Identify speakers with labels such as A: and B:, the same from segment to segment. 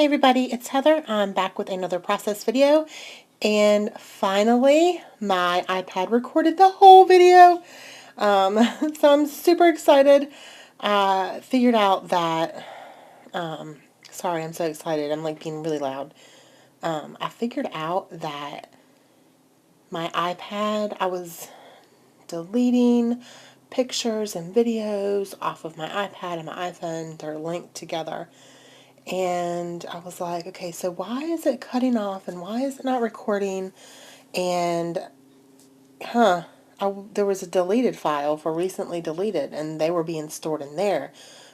A: Hey everybody, it's Heather. I'm back with another process video, and finally my iPad recorded the whole video. So I'm super excited. Figured out that, sorry, I'm so excited. I'm like being really loud. I figured out that my iPad, I was deleting pictures and videos off of my iPad and my iPhone. They're linked together. And I was like, okay, so why is it cutting off and why is it not recording? And, there was a deleted file for recently deleted and they were being stored in there,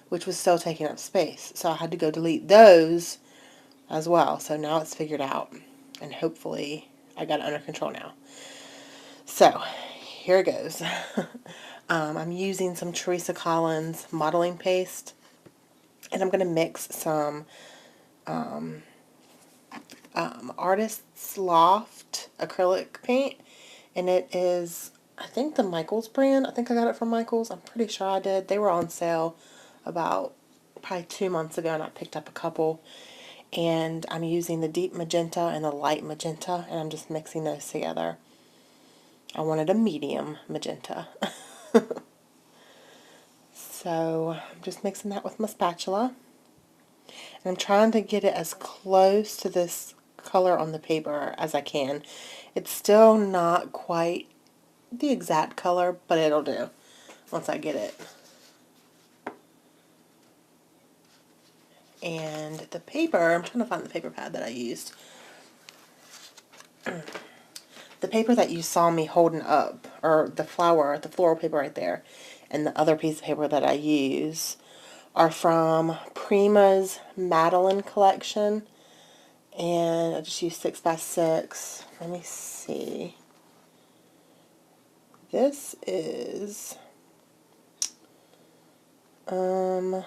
A: which was still taking up space. So I had to go delete those as well. So now it's figured out and hopefully I got it under control now. So here it goes. I'm using some Teresa Collins modeling paste and I'm going to mix some Artist's Loft acrylic paint, and it is, I think, the Michaels brand. I think I got it from Michaels. I'm pretty sure I did. They were on sale about probably 2 months ago, and I picked up a couple. And I'm using the deep magenta and the light magenta, and I'm just mixing those together. I wanted a medium magenta. So I'm just mixing that with my spatula. And I'm trying to get it as close to this color on the paper as I can. It's still not quite the exact color, but it'll do once I get it. And the paper, I'm trying to find the paper pad that I used. The paper that you saw me holding up, or the floral paper right there, and the other piece of paper that I use are from Prima's Madeline collection. And I just used 6x6. Let me see. This is, it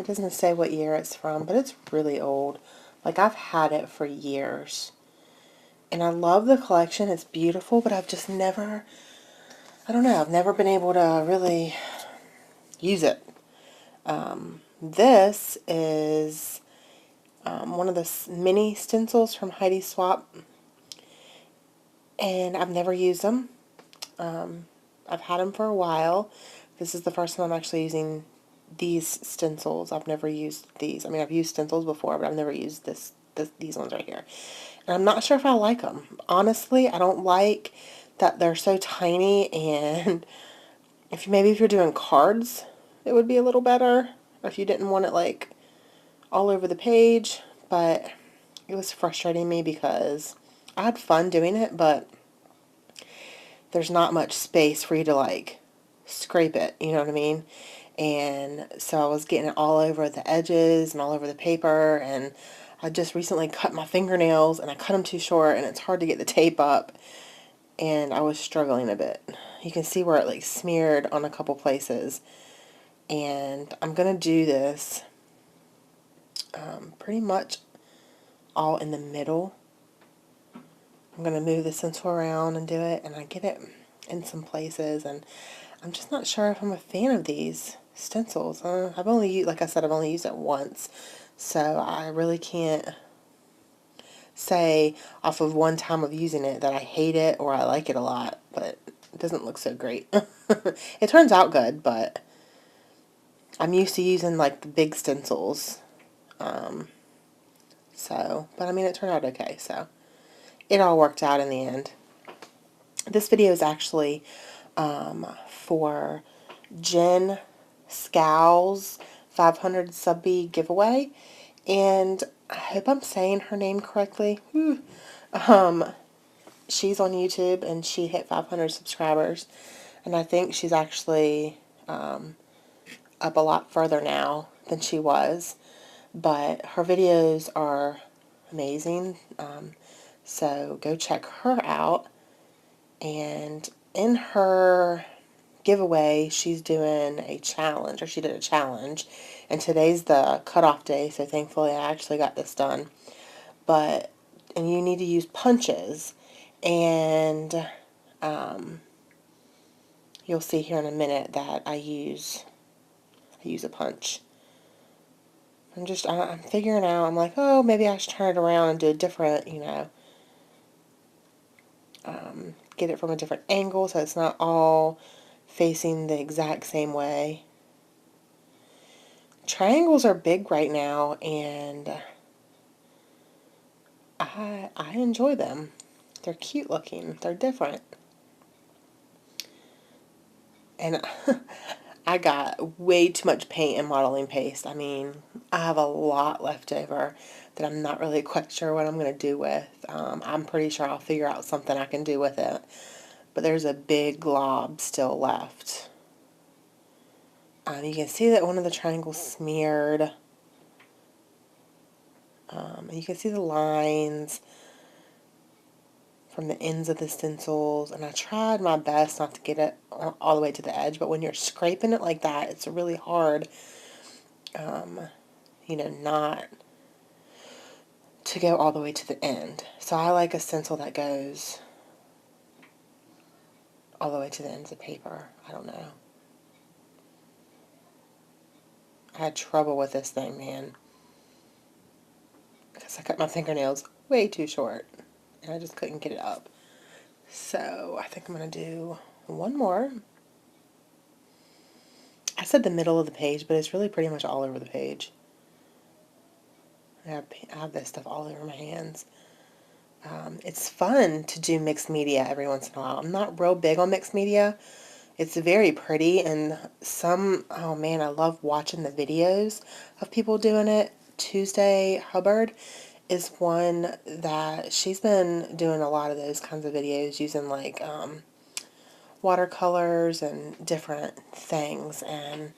A: doesn't say what year it's from, but it's really old. Like, I've had it for years. And I love the collection. It's beautiful, but I've just never, I don't know, I've never been able to really use it. This is one of the mini stencils from Heidi Swapp. And I've never used them. I've had them for a while. This is the first time I'm actually using these stencils. I've never used these. I mean, I've used stencils before, but I've never used these ones right here. And I'm not sure if I like them. Honestly, I don't like that they're so tiny, and maybe if you're doing cards, it would be a little better. Or if you didn't want it like all over the page, but it was frustrating me because I had fun doing it, but there's not much space for you to like scrape it, you know what I mean? And so I was getting it all over the edges and all over the paper, and I just recently cut my fingernails and I cut them too short and it's hard to get the tape up, and I was struggling a bit. You can see where it like smeared on a couple places, and I'm gonna do this pretty much all in the middle. I'm gonna move the stencil around and do it, and I get it in some places, and I'm just not sure if I'm a fan of these stencils. I've only used, like I said, I've only used it once, so I really can't say off of one time of using it that I hate it or I like it a lot, but it doesn't look so great. It turns out good, but I'm used to using like the big stencils. But I mean, it turned out okay, so it all worked out in the end. This video is actually for Jen Scow's 500 subby giveaway, and I hope I'm saying her name correctly. She's on YouTube and she hit 500 subscribers, and I think she's actually up a lot further now than she was, but her videos are amazing. So go check her out. And in her giveaway, she's doing a challenge, or she did a challenge, and today's the cutoff day, so thankfully I actually got this done. And you need to use punches, and you'll see here in a minute that I use a punch. I'm figuring out, I'm like, oh, maybe I should turn it around and do a different, get it from a different angle so it's not all facing the exact same way. Triangles are big right now, and I enjoy them. They're cute looking. They're different. And I got way too much paint and modeling paste. I mean, I have a lot left over that I'm not really quite sure what I'm going to do with. I'm pretty sure I'll figure out something I can do with it. But there's a big glob still left. You can see that one of the triangles smeared. And you can see the lines from the ends of the stencils, and I tried my best not to get it all the way to the edge, but when you're scraping it like that, it's really hard, not to go all the way to the end. So I like a stencil that goes all the way to the ends of paper. I don't know. I had trouble with this thing, man, because I cut my fingernails way too short, and I just couldn't get it up. So I think I'm going to do one more. I said the middle of the page, but it's really pretty much all over the page. I have this stuff all over my hands. It's fun to do mixed media every once in a while. I'm not real big on mixed media. It's very pretty, and oh man, I love watching the videos of people doing it. Tuesday Hubbard is one that she's been doing a lot of those kinds of videos using like watercolors and different things, and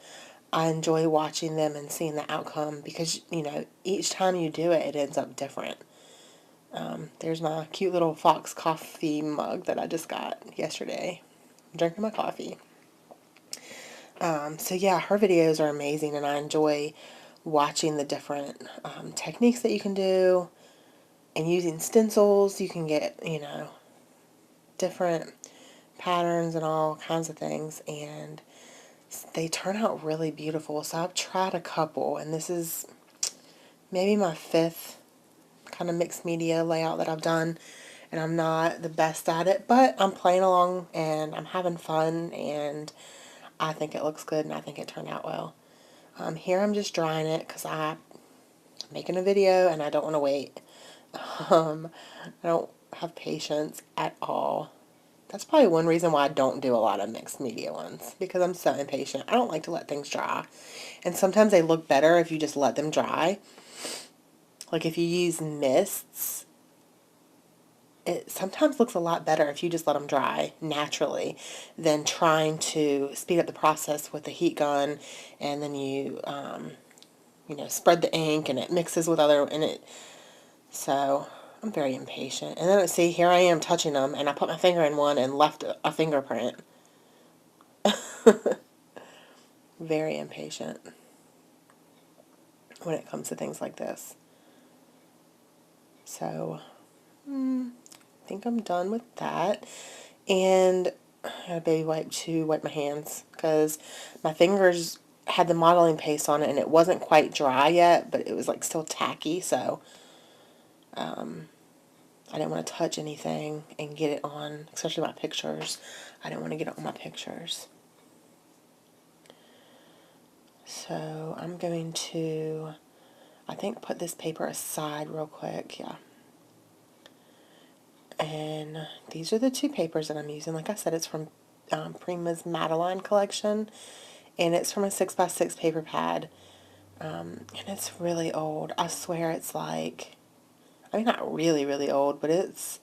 A: I enjoy watching them and seeing the outcome because, each time you do it, it ends up different. There's my cute little Fox coffee mug that I just got yesterday. I'm drinking my coffee. So yeah, her videos are amazing, and I enjoy watching the different techniques that you can do. And using stencils, you can get, different patterns and all kinds of things, and they turn out really beautiful. So I've tried a couple, and this is maybe my 5th kind of mixed media layout that I've done, and I'm not the best at it, but I'm playing along and I'm having fun, and I think it looks good, and I think it turned out well. Here I'm just drying it because I'm making a video and I don't want to wait. I don't have patience at all. That's probably one reason why I don't do a lot of mixed media ones, because I'm so impatient. I don't like to let things dry. And sometimes they look better if you just let them dry. Like if you use mists, it sometimes looks a lot better if you just let them dry naturally than trying to speed up the process with the heat gun, and then you, spread the ink and it mixes with so I'm very impatient. And then see, here I am touching them, and I put my finger in one and left a fingerprint. Very impatient when it comes to things like this. So, I think I'm done with that. And I got a baby wipe to wipe my hands because my fingers had the modeling paste on it and it wasn't quite dry yet, but it was like still tacky. So I didn't want to touch anything and get it on, especially my pictures. I didn't want to get it on my pictures. So I'm going to, I think, put this paper aside real quick. Yeah. And these are the 2 papers that I'm using. Like I said, it's from Prima's Madeline collection, and it's from a 6x6 paper pad, and it's really old. I swear it's like, I mean, not really, really old, but it's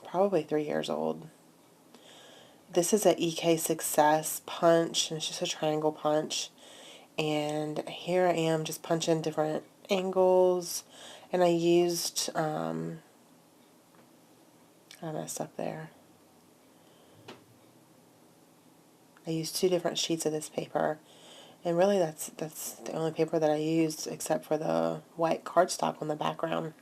A: probably 3 years old. This is a EK Success punch, and it's just a triangle punch, and here I am just punching different angles, and I used, I messed up there. I used 2 different sheets of this paper, and really that's the only paper that I used except for the white cardstock on the background.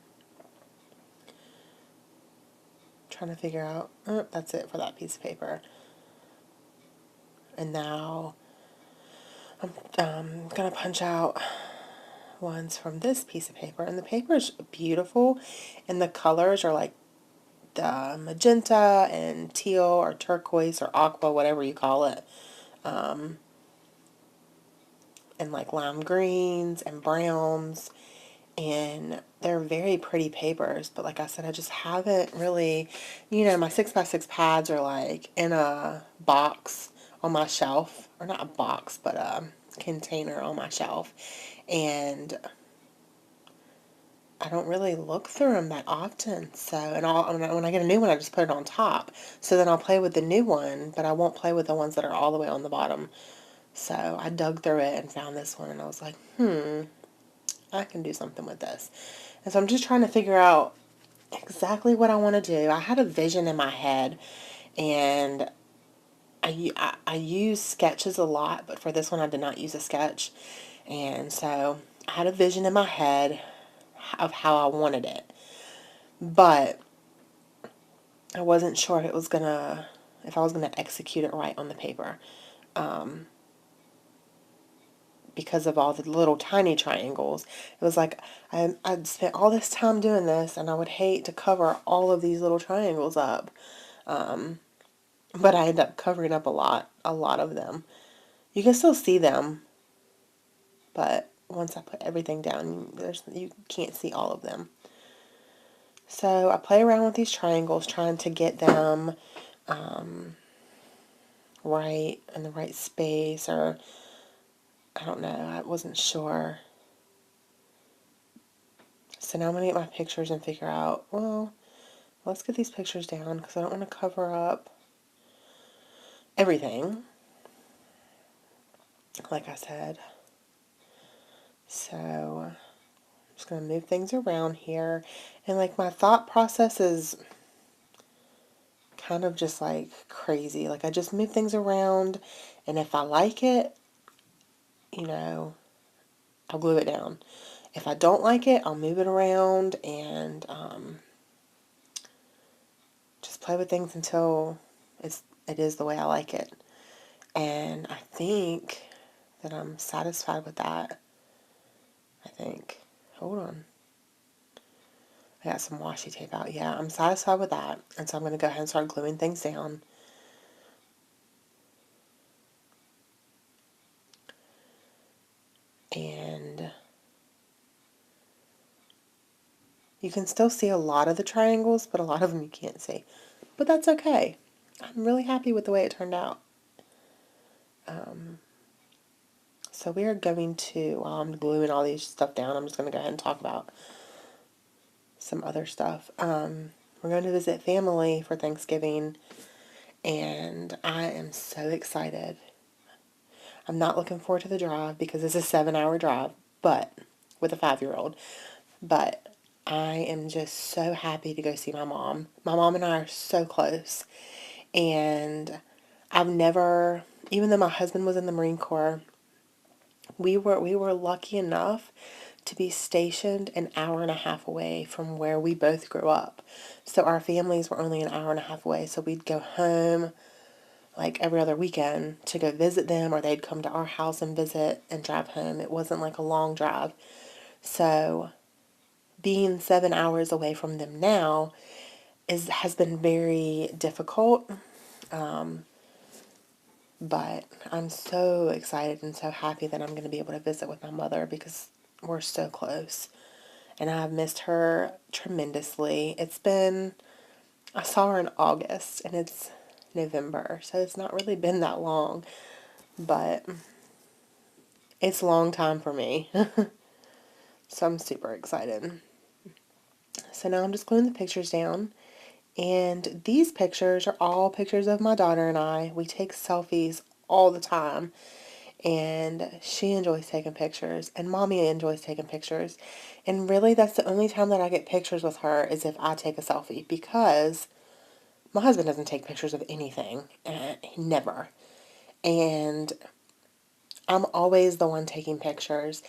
A: Trying to figure out, that's it for that piece of paper. And now I'm gonna punch out ones from this piece of paper. And the paper is beautiful, and the colors are like the magenta and teal or turquoise or aqua, whatever you call it. And like lime greens and browns. And they're very pretty papers, but like I said, I just haven't really, my 6x6 pads are like in a box on my shelf, or not a box, but a container on my shelf, and I don't really look through them that often. So, and when I get a new one, I just put it on top. So then I'll play with the new one, but I won't play with the ones that are all the way on the bottom. So I dug through it and found this one, and I was like, I can do something with this. And so I'm just trying to figure out exactly what I want to do. I had a vision in my head, and I use sketches a lot, but for this one I did not use a sketch. And so I had a vision in my head of how I wanted it, but I wasn't sure if I was gonna execute it right on the paper, because of all the little tiny triangles. It was like I'd spent all this time doing this, and I would hate to cover all of these little triangles up. But I ended up covering up a lot of them. You can still see them, but once I put everything down, you can't see all of them. So I play around with these triangles, trying to get them right in the right space, or I don't know, I wasn't sure. So now I'm going to get my pictures and figure out, well, let's get these pictures down because I don't want to cover up everything, like I said. So I'm just going to move things around here. And like my thought process is kind of just like crazy. Like I just move things around, and if I like it, I'll glue it down. If I don't like it, I'll move it around and just play with things until it is the way I like it. And I think that I'm satisfied with that. I think. Hold on. I got some washi tape out. Yeah, I'm satisfied with that. And so I'm going to go ahead and start gluing things down. And you can still see a lot of the triangles, but a lot of them you can't see. But that's okay. I'm really happy with the way it turned out. So we are going to, while I'm gluing all these stuff down, I'm just going to go ahead and talk about some other stuff. We're going to visit family for Thanksgiving, and I am so excited. I'm not looking forward to the drive because it's a 7-hour drive, but with a 5-year-old. But I am just so happy to go see my mom. My mom and I are so close, and I've never, even though my husband was in the Marine Corps, we were lucky enough to be stationed an hour and a half away from where we both grew up. So our families were only an hour and a half away. So we'd go home like every other weekend to go visit them, or they'd come to our house and visit and drive home. It wasn't like a long drive. So being 7 hours away from them now has been very difficult. But I'm so excited and so happy that I'm going to be able to visit with my mother because we're so close. And I've missed her tremendously. I saw her in August, and it's November, so it's not really been that long, but it's a long time for me. So I'm super excited. So now I'm just gluing the pictures down, and these pictures are all pictures of my daughter and I. We take selfies all the time, and she enjoys taking pictures, and mommy enjoys taking pictures. And really, that's the only time that I get pictures with her is if I take a selfie, because my husband doesn't take pictures of anything, never. And I'm always the one taking pictures.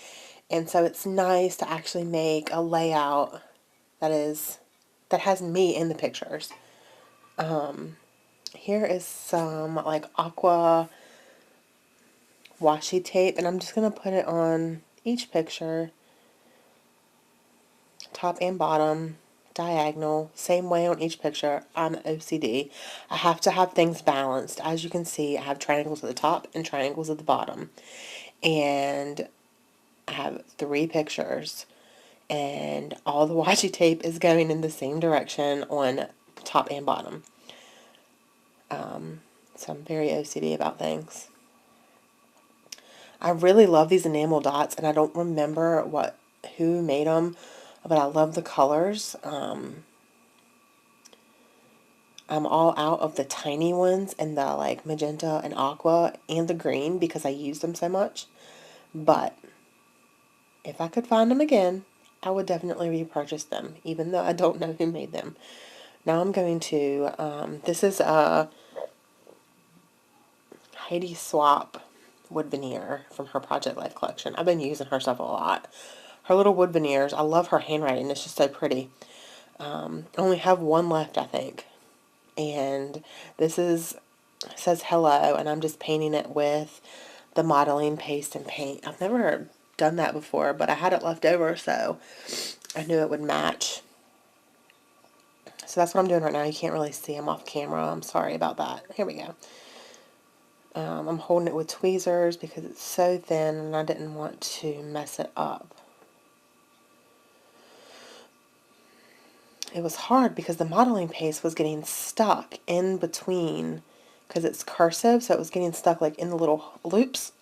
A: And so it's nice to actually make a layout that has me in the pictures. Here is some like aqua washi tape, and I'm just going to put it on each picture top and bottom, diagonal, same way on each picture. I'm OCD. I have to have things balanced. As you can see, I have triangles at the top and triangles at the bottom. And I have 3 pictures. And all the washi tape is going in the same direction on top and bottom. So I'm very OCD about things. I really love these enamel dots, and I don't remember who made them, but I love the colors. I'm all out of the tiny ones and the like magenta and aqua and the green because I use them so much. But if I could find them again, I would definitely repurchase them, even though I don't know who made them. Now I'm going to, this is a Heidi Swap wood veneer from her Project Life collection. I've been using her stuff a lot. Her little wood veneers, I love her handwriting. It's just so pretty. I only have one left, I think. And this says hello, and I'm just painting it with the modeling paste and paint. I've never done that before, but I had it left over, so I knew it would match. So that's what I'm doing right now. You can't really see them off camera. I'm sorry about that. Here we go. I'm holding it with tweezers because it's so thin and I didn't want to mess it up. It was hard because the modeling paste was getting stuck in between, because it's cursive, so it was getting stuck like in the little loops.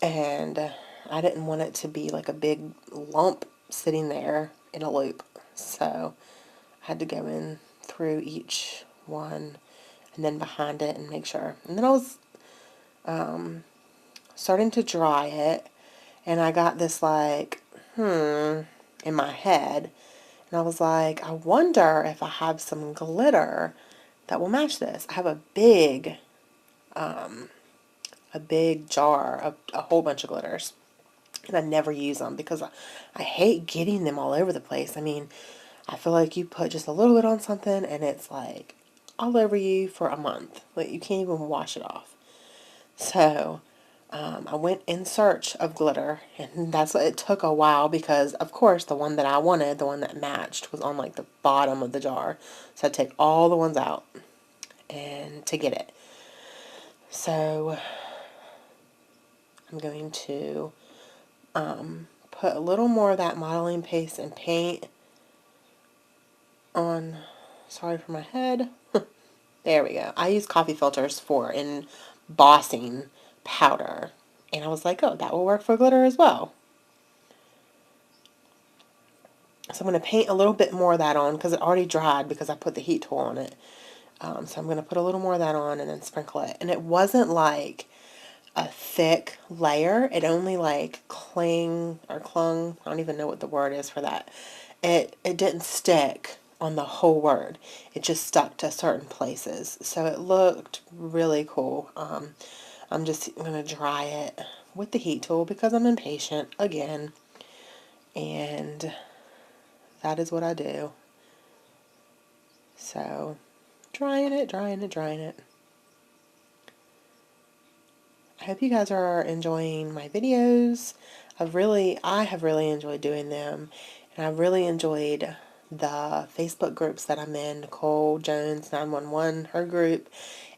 A: And I didn't want it to be like a big lump sitting there in a loop. So I had to go in through each one and then behind it and make sure. And then I was starting to dry it, and I got this like, in my head. And I was like, I wonder if I have some glitter that will match this. I have a big jar, a whole bunch of glitters. And I never use them because I hate getting them all over the place. I mean, I feel like you put just a little bit on something and it's like all over you for a month. Like you can't even wash it off. So I went in search of glitter, and that's what it took a while because, of course, the one that I wanted, the one that matched, was on like the bottom of the jar. So I'd take all the ones out and to get it. So I'm going to put a little more of that modeling paste and paint on, sorry for my head. There we go. I use coffee filters for embossing powder. And I was like, oh, that will work for glitter as well. So I'm going to paint a little bit more of that on because it already dried because I put the heat tool on it. So I'm going to put a little more of that on and then sprinkle it. And it wasn't like a thick layer. It only like clung, I don't even know what the word is for that. It didn't stick on the whole word. It just stuck to certain places. So it looked really cool. I'm just going to dry it with the heat tool because I'm impatient again. And that is what I do. So, drying it. I hope you guys are enjoying my videos. I have really enjoyed doing them. And I've really enjoyed the Facebook groups that I'm in. Nicole Jones 911, her group,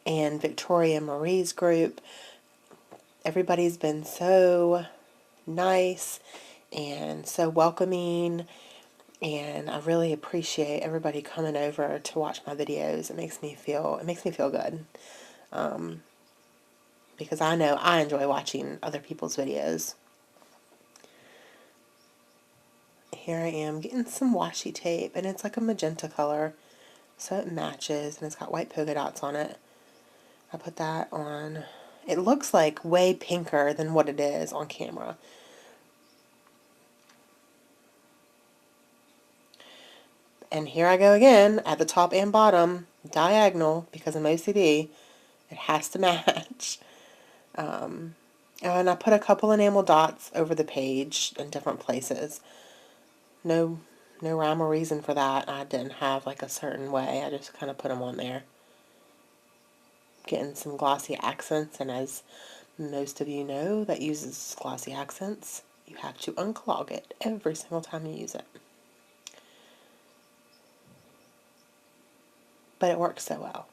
A: and Victoria Marie's group. Everybody's been so nice and so welcoming. And I really appreciate everybody coming over to watch my videos. It makes me feel good. Because I know I enjoy watching other people's videos. Here I am getting some washi tape, and it's like a magenta color, so it matches, and it's got white polka dots on it. I put that on. It looks like way pinker than what it is on camera. And here I go again at the top and bottom, diagonal, because I'm OCD. It has to match. And I put a couple enamel dots over the page in different places. No rhyme or reason for that. I didn't have like a certain way. I just kind of put them on there. Getting some glossy accents, and as most of you know that uses glossy accents, You have to unclog it every single time you use it. But it works so well.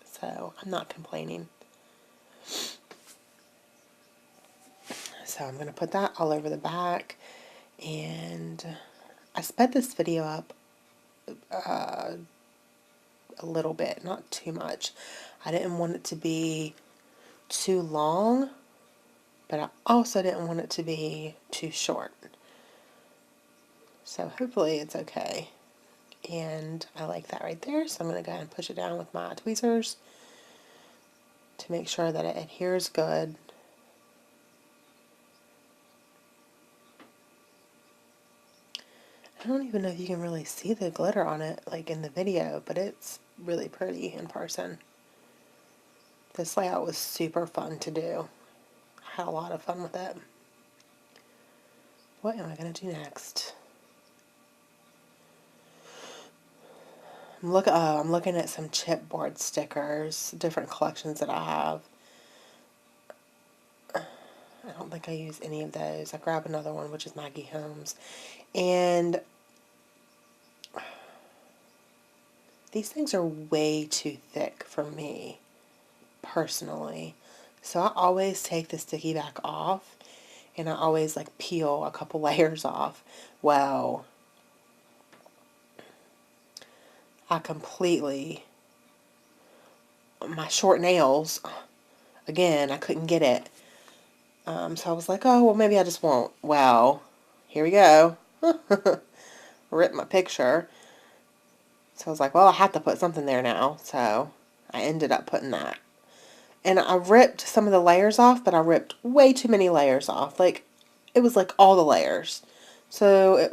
A: So I'm not complaining. So I'm going to put that all over the back. And I sped this video up a little bit, not too much. I didn't want it to be too long, but I also didn't want it to be too short. So hopefully it's okay. And I like that right there, so I'm going to go ahead and push it down with my tweezers to make sure that it adheres good. I don't even know if you can really see the glitter on it like in the video, but it's really pretty in person. This layout was super fun to do. I had a lot of fun with it. What am I going to do next? I'm looking at some chipboard stickers, different collections that I have. I don't think I use any of those. I grabbed another one, which is Maggie Holmes. And these things are way too thick for me, personally. So I always take the sticky back off, and I always like peel a couple layers off. Well, my short nails, again, I couldn't get it. So I was like, oh, well, maybe I just won't. Well, here we go. Rip my picture. So I was like, well, I have to put something there now. So I ended up putting that. And I ripped some of the layers off, but I ripped way too many layers off. Like, it was like all the layers. So it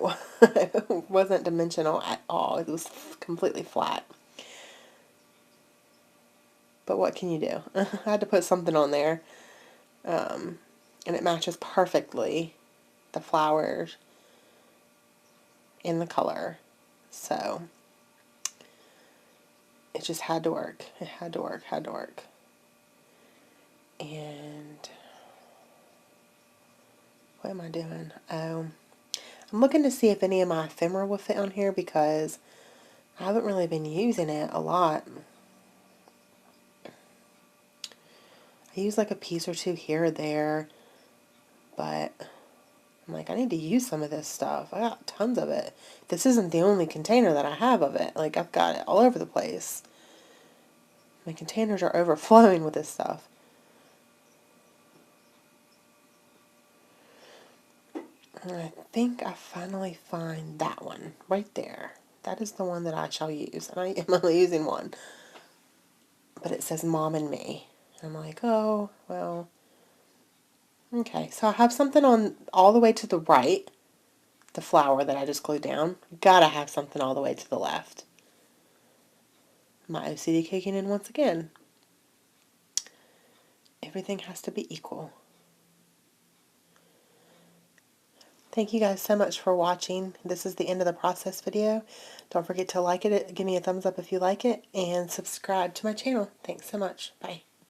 A: wasn't dimensional at all. It was completely flat. But what can you do? I had to put something on there. And it matches perfectly the flowers and the color. So it just had to work. It had to work, had to work. And what am I doing? Oh, I'm looking to see if any of my ephemera will fit on here because I haven't really been using it a lot. I use like a piece or two here or there, but I'm like, I need to use some of this stuff. I got tons of it. This isn't the only container that I have of it. Like, I've got it all over the place. My containers are overflowing with this stuff. And I think I finally find that one right there. That is the one that I shall use. And I am only using one. But it says Mom and Me. And I'm like, oh, well. Okay, so I have something on all the way to the right. The flower that I just glued down. Gotta have something all the way to the left. My OCD kicking in once again. Everything has to be equal. Thank you guys so much for watching. This is the end of the process video. Don't forget to like it. Give me a thumbs up if you like it. And subscribe to my channel. Thanks so much. Bye.